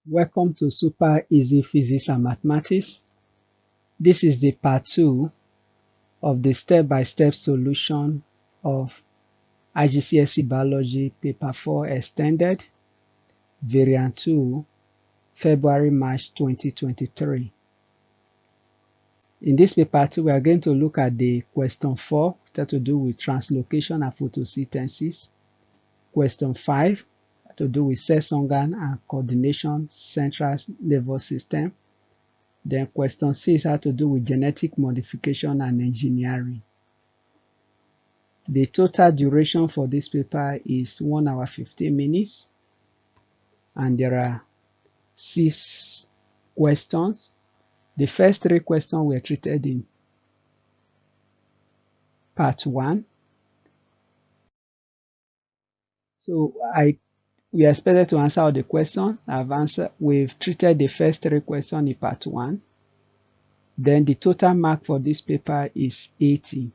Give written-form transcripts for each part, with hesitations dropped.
Welcome to Super Easy Physics and Mathematics. This is the part 2 of the step-by-step solution of IGCSE Biology Paper 4 Extended, Variant 2, February-March 2023. In this paper 2, we are going to look at the question 4, that to do with translocation and photosynthesis. Question 5, to do with sex organ and coordination central nervous system. Then question 6 had to do with genetic modification and engineering. The total duration for this paper is 1 hour 15 minutes, and there are 6 questions. The first 3 questions were treated in part 1. So we are expected to answer all the questions. We've treated the first 3 questions in part 1. Then the total mark for this paper is 80.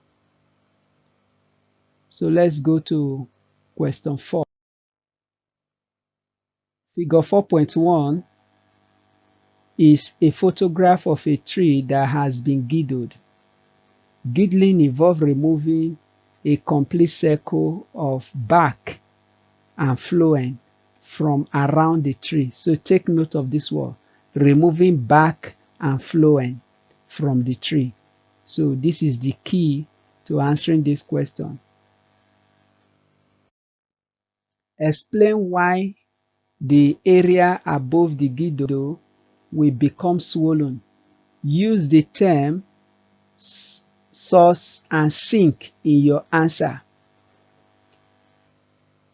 So let's go to question 4. Figure 4.1 is a photograph of a tree that has been girdled. Girdling involves removing a complete circle of bark and phloem from around the tree. So take note of this word, removing bark and phloem from the tree. So this is the key to answering this question. Explain why the area above the girdle will become swollen. Use the term source and sink in your answer.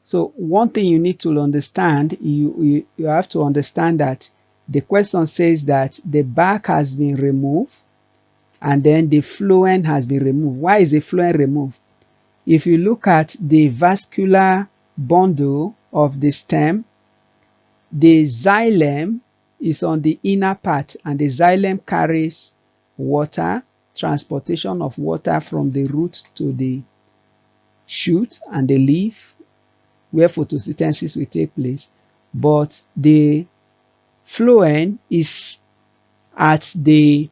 So one thing you need to understand, you have to understand that the question says that the bark has been removed and then the phloem has been removed. Why is the phloem removed? If you look at the vascular bundle of the stem, the xylem is on the inner part, and the xylem carries water, transportation of water from the root to the shoot and the leaf, where photosynthesis will take place. But the phloem is at the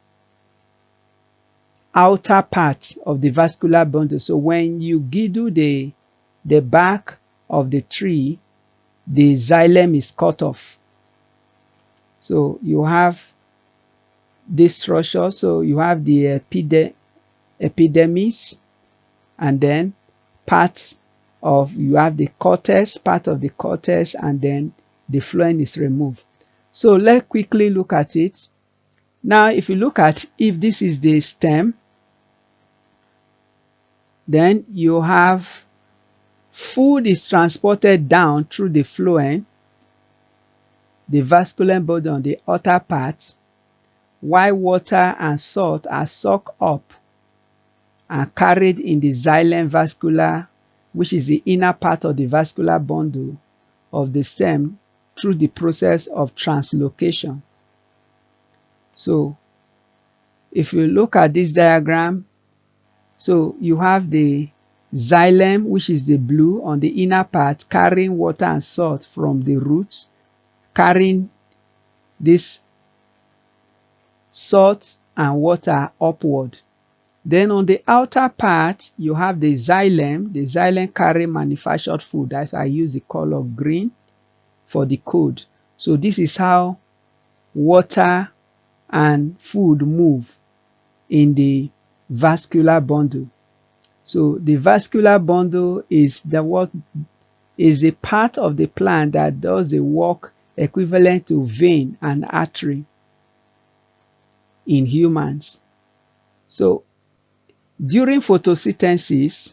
outer part of the vascular bundle. So when you girdle the bark of the tree, the xylem is cut off. So you have this structure. So you have the epidermis, and then you have the cortex, part of the cortex, and then the phloem is removed. So let's quickly look at it. Now, if you look at, if this is the stem, then you have food is transported down through the phloem, the vascular body on the outer part, while water and salt are sucked up and carried in the xylem vascular, which is the inner part of the vascular bundle of the stem, through the process of translocation. So if you look at this diagram, so you have the xylem, which is the blue, on the inner part, carrying water and salt from the roots, carrying this salt and water upward. Then on the outer part, you have the xylem carrying manufactured food. That's why I use the color green for the code. So this is how water and food move in the vascular bundle. So the vascular bundle is a part of the plant that does the work equivalent to vein and artery in humans. So during photosynthesis,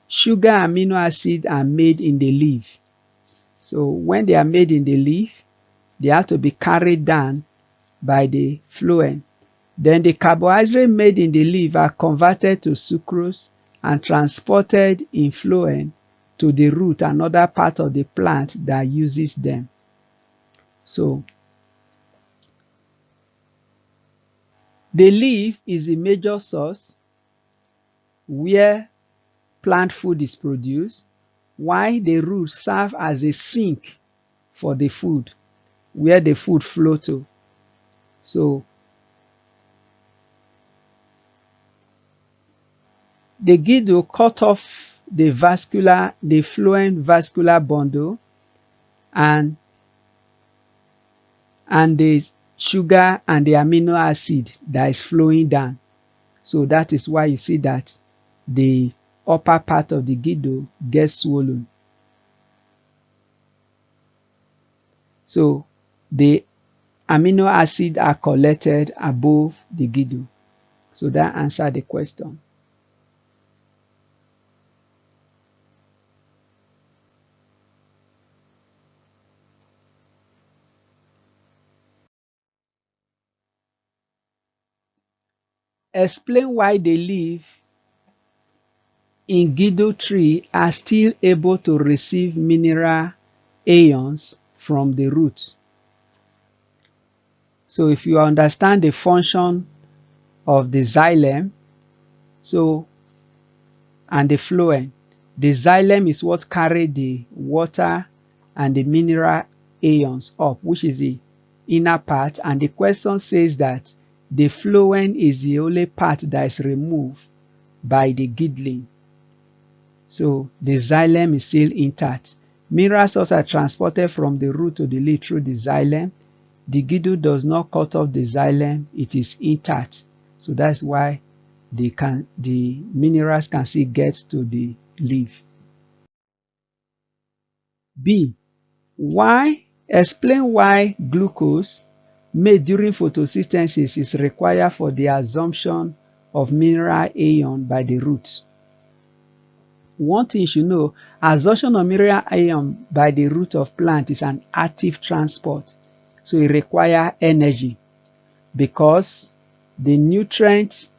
sugar and amino acids are made in the leaf. So when they are made in the leaf, they have to be carried down by the phloem. Then the carbohydrates made in the leaf are converted to sucrose and transported in phloem to the root, another part of the plant that uses them. So the leaf is the major source where plant food is produced, while the roots serve as a sink for the food. where the food flow to. So the guido cut off the phloem vascular bundle and the sugar and the amino acid that is flowing down. So that is why you see that the upper part of the guido gets swollen. So the amino acid are collected above the guido. So that answers the question. Explain why the leaf in guido tree are still able to receive mineral ions from the root. So if you understand the function of the xylem, and the phloem, the xylem is what carry the water and the mineral ions up, which is the inner part, and the question says that the phloem is the only part that is removed by the girdling. So the xylem is still intact. Mineral salts are transported from the root to the leaf through the xylem. The guido does not cut off the xylem, it is intact. So that's why the minerals can still get to the leaf. B. Explain why glucose made during photosynthesis is required for the absorption of mineral ion by the roots. One thing you should know, absorption of mineral ion by the root of plant is an active transport. So it requires energy because the nutrient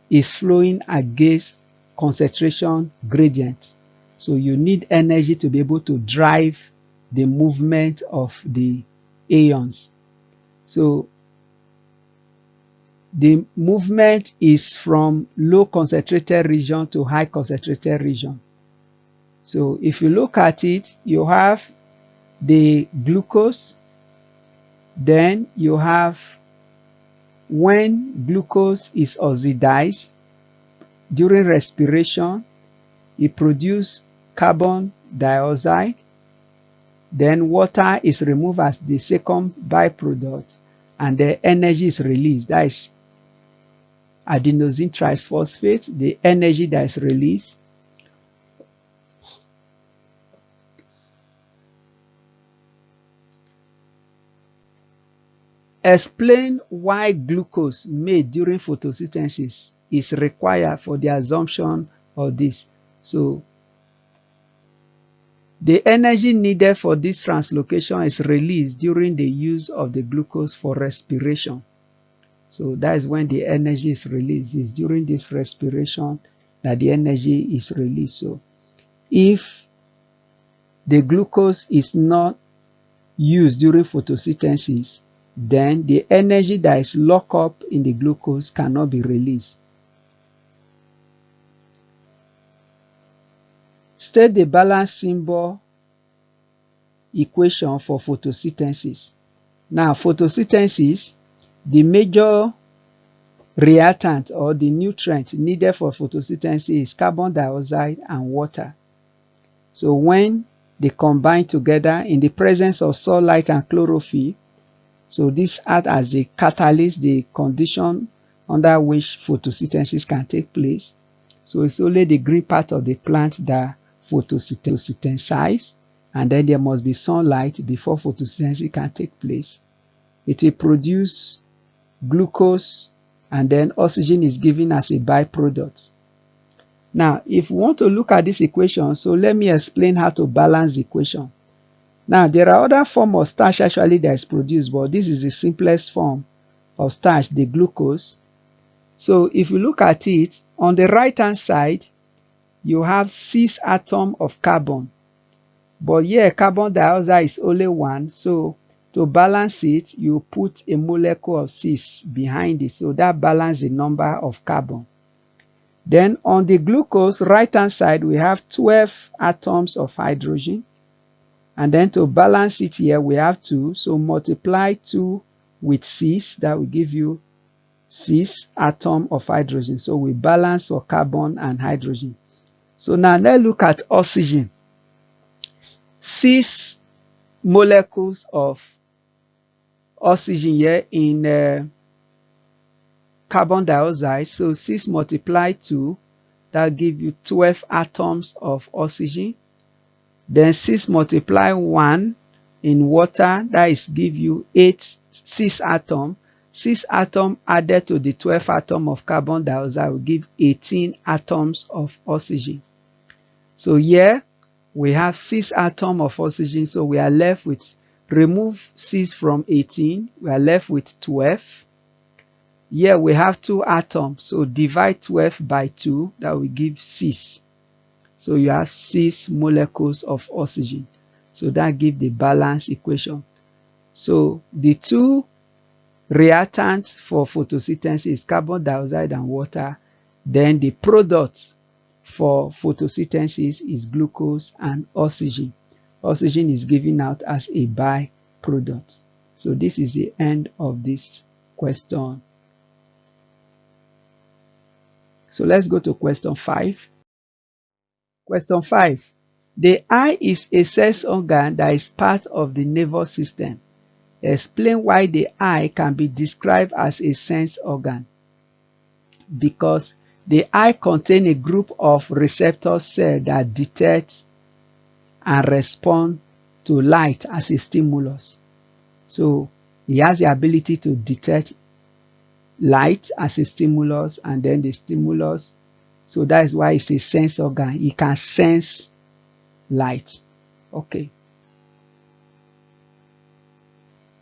is flowing against concentration gradient. So you need energy to be able to drive the movement of the ions. So the movement is from low concentrated region to high concentrated region. So if you look at it, you have the glucose, then you have when glucose is oxidized during respiration, it produces carbon dioxide, then water is removed as the second byproduct, and the energy is released. That is adenosine triphosphate, the energy that is released. Explain why glucose made during photosynthesis is required for the absorption of this. So the energy needed for this translocation is released during the use of the glucose for respiration. So that is when the energy is released. It's during this respiration that the energy is released. So if the glucose is not used during photosynthesis, then the energy that is locked up in the glucose cannot be released. State the balance symbol equation for photosynthesis. Now, photosynthesis, the major reactant or the nutrient needed for photosynthesis is carbon dioxide and water. So when they combine together in the presence of sunlight and chlorophyll, so this acts as the catalyst, the condition under which photosynthesis can take place. So it's only the green part of the plant that photosynthesize, and then there must be sunlight before photosynthesis can take place. It will produce glucose, and then oxygen is given as a byproduct. Now, if we want to look at this equation, so let me explain how to balance the equation. Now, there are other forms of starch actually that is produced, but this is the simplest form of starch, the glucose. So if you look at it, on the right-hand side, you have 6 atoms of carbon. But here, carbon dioxide is only 1. So to balance it, you put a molecule of 6 behind it. So that balances the number of carbon. Then on the glucose, right-hand side, we have 12 atoms of hydrogen. And then to balance it here, we have 2. So multiply 2 with 6. That will give you 6 atoms of hydrogen. So we balance for carbon and hydrogen. So now let's look at oxygen. 6 molecules of oxygen here in carbon dioxide. So 6 multiplied 2, that give you 12 atoms of oxygen. Then 6 multiply 1 in water, that is give you 6 atoms. 6 atoms added to the 12 atoms of carbon dioxide will give 18 atoms of oxygen. So here we have 6 atoms of oxygen, so we are left with, remove 6 from 18, we are left with 12. Here we have 2 atoms, so divide 12 by 2, that will give 6. So you have 6 molecules of oxygen. So that gives the balance equation. So the 2 reactants for photosynthesis is carbon dioxide and water. Then the product for photosynthesis is glucose and oxygen. Oxygen is given out as a byproduct. So this is the end of this question. So let's go to question 5. Question 5. The eye is a sense organ that is part of the nervous system. Explain why the eye can be described as a sense organ. Because the eye contains a group of receptor cells that detect and respond to light as a stimulus. So it has the ability to detect light as a stimulus, and then the stimulus, so that is why it's a sense organ. It can sense light. Okay.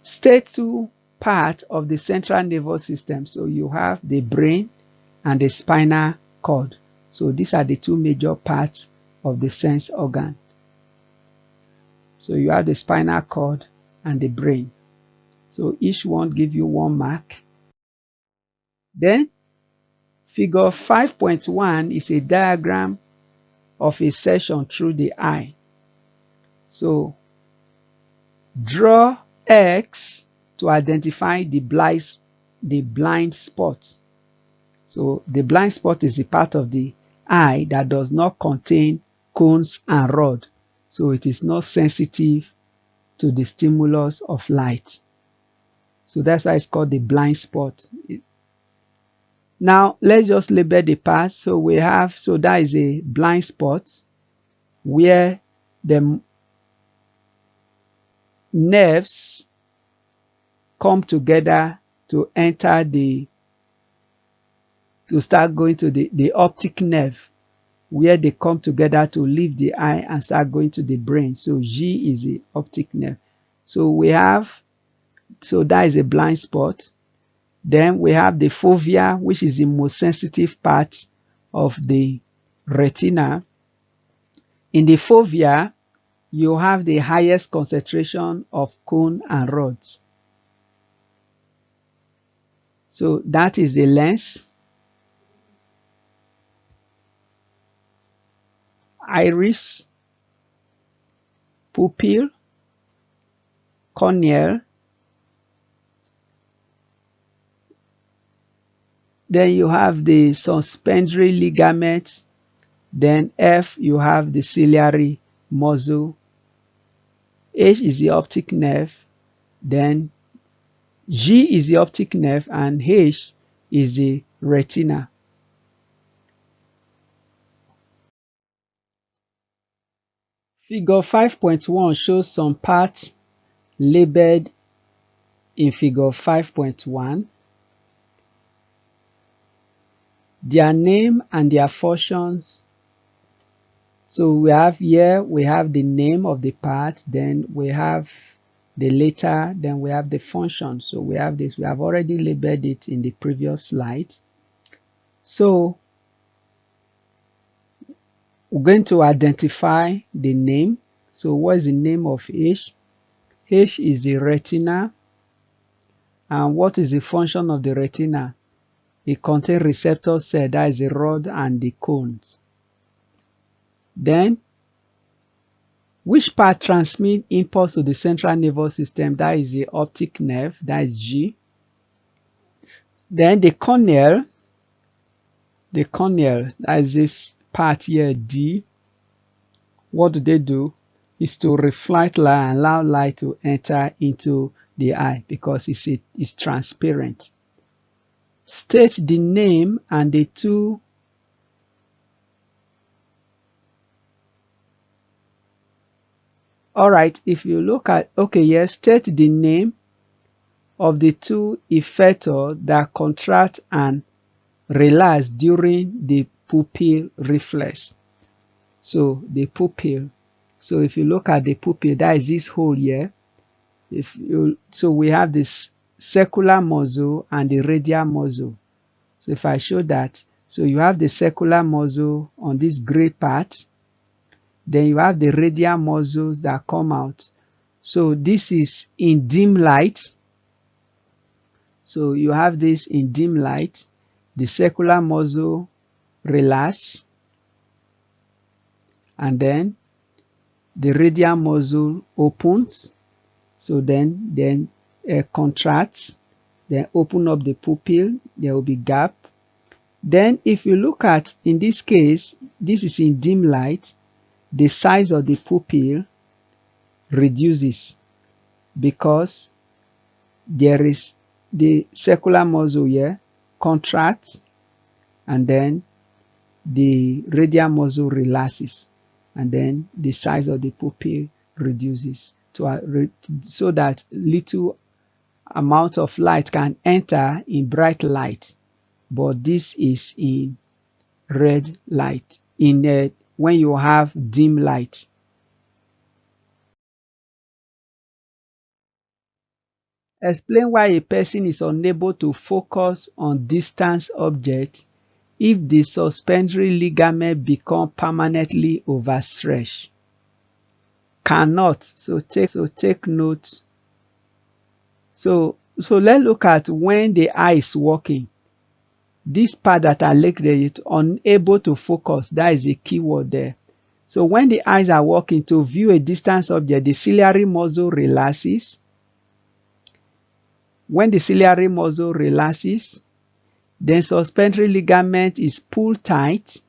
State 2 parts of the central nervous system. So you have the brain and the spinal cord. So these are the 2 major parts of the sense organ. So you have the spinal cord and the brain. So each one give you 1 mark. Then figure 5.1 is a diagram of a section through the eye. So draw X to identify the blind spot. So the blind spot is the part of the eye that does not contain cones and rod. So it is not sensitive to the stimulus of light. So that's why it's called the blind spot. Now let's just label the part. So we have, so that is a blind spot where the nerves come together to enter to start going to the optic nerve, where they come together to leave the eye and start going to the brain. So G is the optic nerve. So we have, so that is a blind spot. Then we have the fovea, which is the most sensitive part of the retina. In the fovea, you have the highest concentration of cone and rods. So that is the lens, iris, pupil, corneal. Then you have the suspensory ligament. Then F, you have the ciliary muscle. H is the optic nerve. Then G is the optic nerve, and H is the retina. Figure 5.1 shows some parts labeled in figure 5.1. Their name and their functions. So we have here, we have the name of the part, then we have the letter, then we have the function. So we have this, we have already labeled it in the previous slide. So we're going to identify the name. So what is the name of H? H is the retina. And what is the function of the retina? It contains receptor cells, that is the rod and the cones. Then Which part transmit impulse to the central nervous system? That is the optic nerve, that is G. Then the corneal, that is this part here, D. What do? Is to reflect light and allow light to enter into the eye because it's transparent. State the name and the two Alright, if you look at, okay, yes, state the name of the two effectors that contract and relax during the pupil reflex. So the pupil. So if you look at the pupil, that is this hole here. So we have this circular muscle and the radial muscle. So if I show that, so you have the circular muscle on this gray part. Then you have the radial muscles that come out. So this is in dim light. So you have this in dim light. The circular muscle relax. And then the radial muscle opens. So then contracts. Then open up the pupil. There will be gap. Then if you look at, in this case, this is in dim light. The size of the pupil reduces because there is the circular muscle here contracts and then the radial muscle relaxes and then the size of the pupil reduces so that little amount of light can enter in bright light, but this is in red light, when you have dim light. Explain why a person is unable to focus on distant objects if the suspensory ligament become permanently overstretched. Cannot. So take note. So let's look at when the eye is working. This part that I looked at it, unable to focus, that is a key word there. So when the eyes are working to view a distant object, the ciliary muscle relaxes. When the ciliary muscle relaxes, then suspensory ligament is pulled tight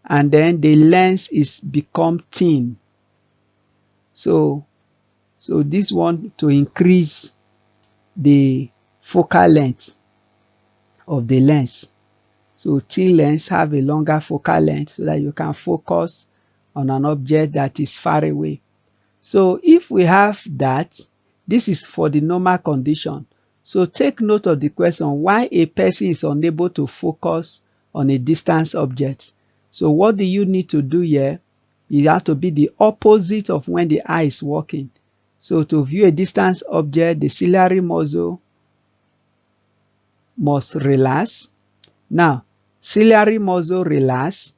and then the lens is become thin. So this one to increase the focal length of the lens. So thin lens have a longer focal length so that you can focus on an object that is far away. So if we have that, this is for the normal condition. So take note of the question, why a person is unable to focus on a distant object. So what do you need to do here? You have to be the opposite of when the eye is working. So to view a distant object, the ciliary muscle must relax. Now, ciliary muscle relax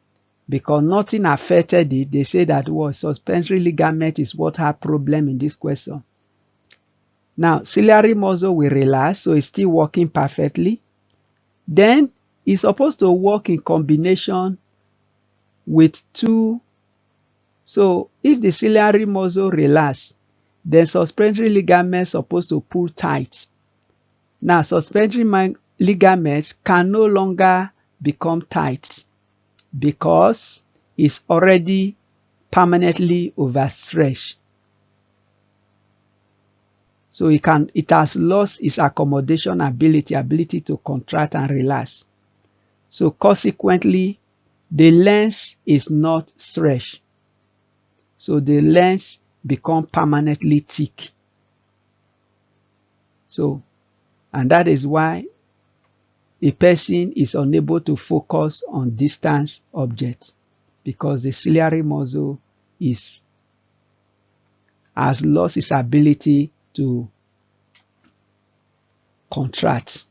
because nothing affected it. They say that suspensory ligament is what had problem in this question. Now, ciliary muscle will relax, so it's still working perfectly. Then, it's supposed to work in combination with two. So, if the ciliary muscle relax, then suspensory ligament is supposed to pull tight. Now, suspensory ligaments can no longer become tight because it's already permanently overstretched. So it has lost its accommodation ability to contract and relax. So consequently, the lens is not stretched. So the lens becomes permanently thick. So, and that is why a person is unable to focus on distant objects because the ciliary muscle has lost its ability to contract.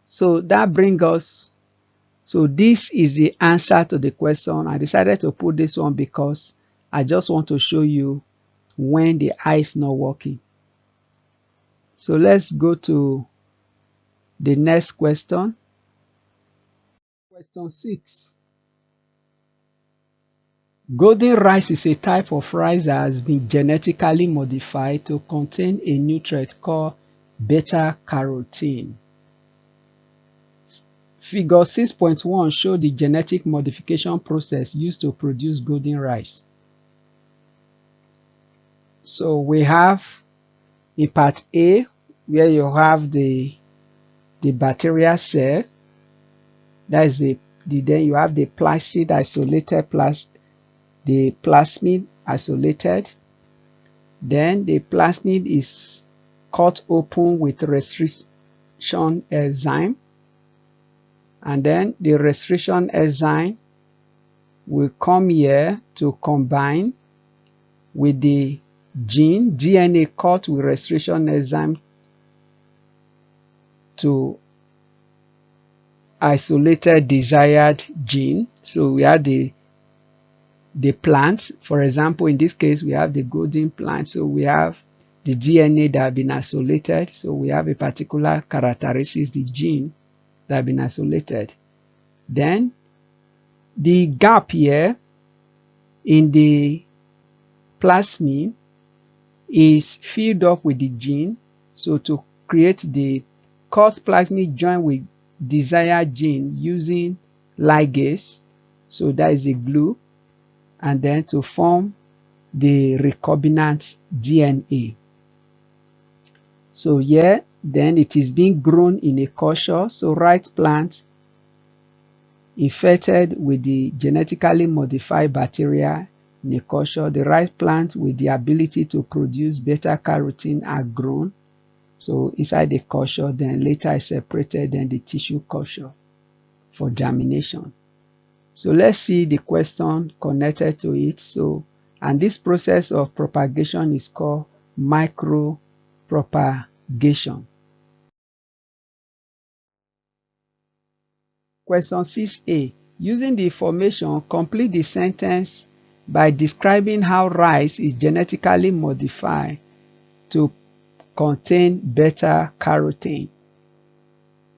So that brings us, so this is the answer to the question. I decided to put this one because I just want to show you when the eye is not working. So let's go to the next question. Question 6. Golden rice is a type of rice that has been genetically modified to contain a nutrient called beta-carotene. Figure 6.1 shows the genetic modification process used to produce golden rice. So we have in part A, where you have the bacterial cell, that is then you have the plasmid isolated the plasmid isolated. Then the plasmid is cut open with restriction enzyme, and then the restriction enzyme will come here to combine with the gene DNA cut with restriction enzyme to isolated desired gene. So we have the plant. For example, in this case, we have the golden plant. So we have the DNA that have been isolated. So we have a particular characteristic, the gene that have been isolated. Then the gap here in the plasmid is filled up with the gene. So to create the cut plasmid join with desired gene using ligase, so that is a glue, and then to form the recombinant DNA. So here, then it is being grown in a culture. So right plant infected with the genetically modified bacteria in a culture. The right plant with the ability to produce beta-carotene are grown. So inside the culture, then later is separated, then the tissue culture for germination. So let's see the question connected to it. So, and this process of propagation is called micropropagation. Question 6a. Using the information, complete the sentence by describing how rice is genetically modified to contain beta-carotene.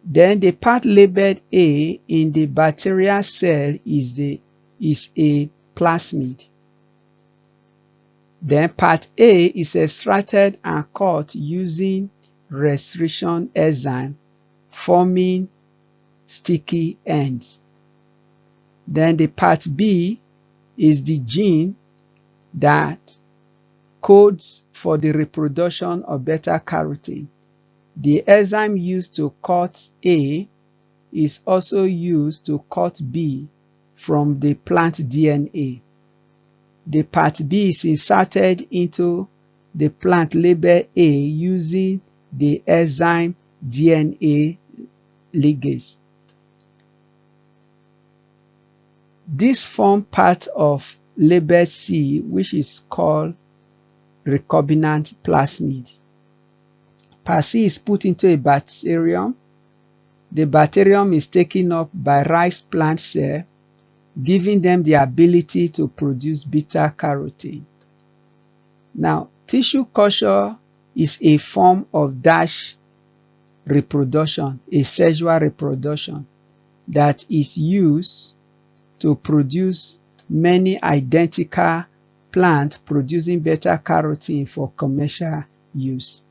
Then the part labeled A in the bacterial cell is a plasmid. Then part A is extracted and cut using restriction enzyme, forming sticky ends. Then the part B is the gene that codes for the reproduction of beta-carotene. The enzyme used to cut A is also used to cut B from the plant DNA. The part B is inserted into the plant labeled A using the enzyme DNA ligase. This forms part of label C, which is called recombinant plasmid. Part C is put into a bacterium. The bacterium is taken up by rice plant cell, giving them the ability to produce beta-carotene. Now, tissue culture is a form of dash reproduction, a sexual reproduction that is used to produce many identical plants producing beta-carotene for commercial use.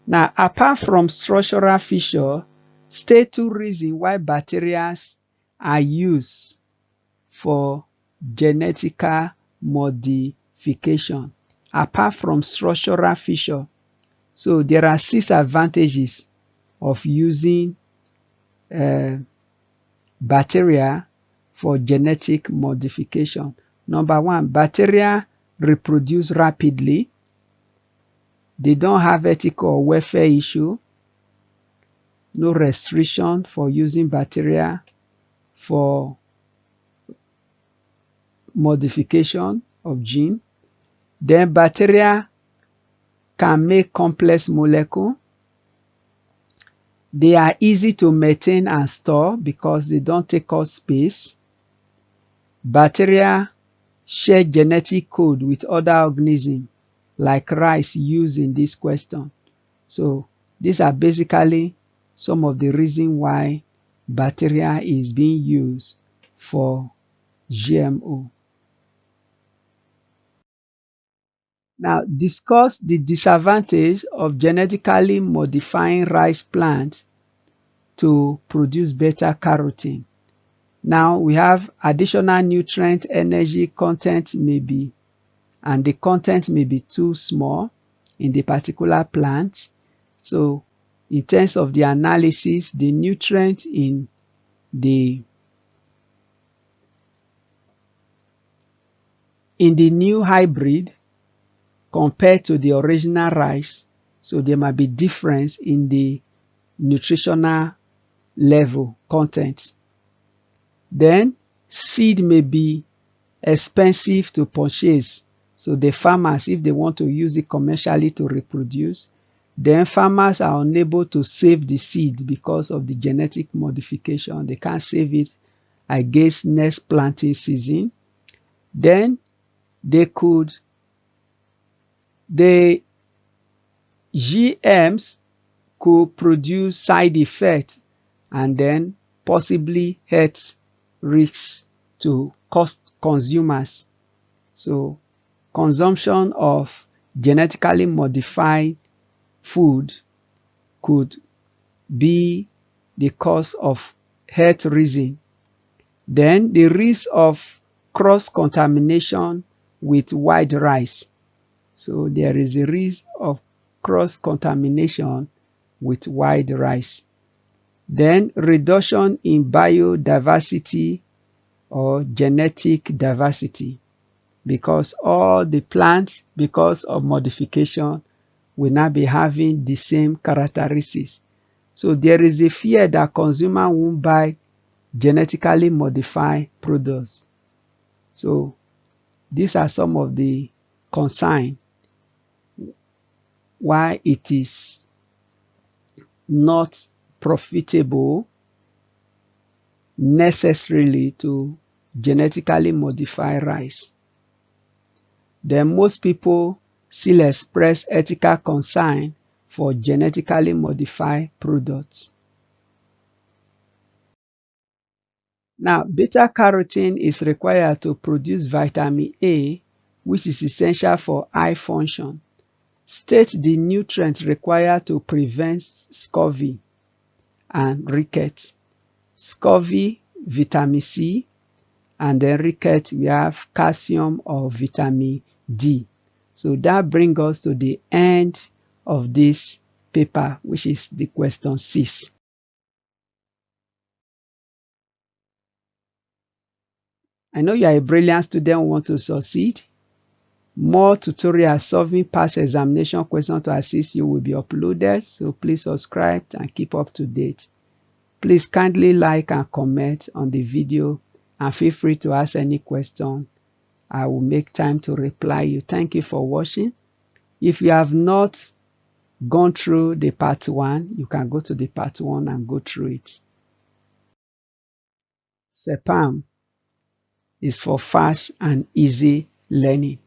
Now, apart from structural feature, state two reasons why bacteria are used for genetic modification. Apart from structural feature, so there are 6 advantages of using bacteria for genetic modification. Number 1, bacteria reproduce rapidly. They don't have ethical or welfare issue. No restriction for using bacteria for modification of gene. Then bacteria can make complex molecules. They are easy to maintain and store because they don't take up space. Bacteria share genetic code with other organisms like rice used in this question. So these are basically some of the reasons why bacteria is being used for GMO. Now, discuss the disadvantage of genetically modifying rice plants to produce beta carotene. Now, we have additional nutrient energy content and the content may be too small in the particular plant. So, in terms of the analysis, the nutrient in the new hybrid compared to the original rice, so there might be difference in the nutritional level content. Then seed may be expensive to purchase, so the farmers, if they want to use it commercially to reproduce, then farmers are unable to save the seed because of the genetic modification. They can't save it against next planting season. Then the GMs could produce side effects and then possibly health risks to consumers. So consumption of genetically modified food could be the cause of health reason. Then the risk of cross-contamination with white rice. So there is a risk of cross-contamination with white rice. Then reduction in biodiversity or genetic diversity, because all the plants, because of modification, will not be having the same characteristics. So there is a fear that consumers won't buy genetically modified products. So these are some of the concerns why it is not profitable necessarily to genetically modify rice. Then most people still express ethical concern for genetically modified products. Now, beta carotene is required to produce vitamin A, which is essential for eye function. State the nutrients required to prevent scurvy and rickets. Scurvy, vitamin C, and then rickets, we have calcium or vitamin D. So that brings us to the end of this paper, which is the question 6. I know you are a brilliant student who want to succeed. More tutorials solving past examination questions to assist you will be uploaded, so please subscribe and keep up to date. Please kindly like and comment on the video and feel free to ask any question. I will make time to reply you. Thank you for watching. If you have not gone through the part 1, you can go to the part 1 and go through it. SEPAM is for fast and easy learning.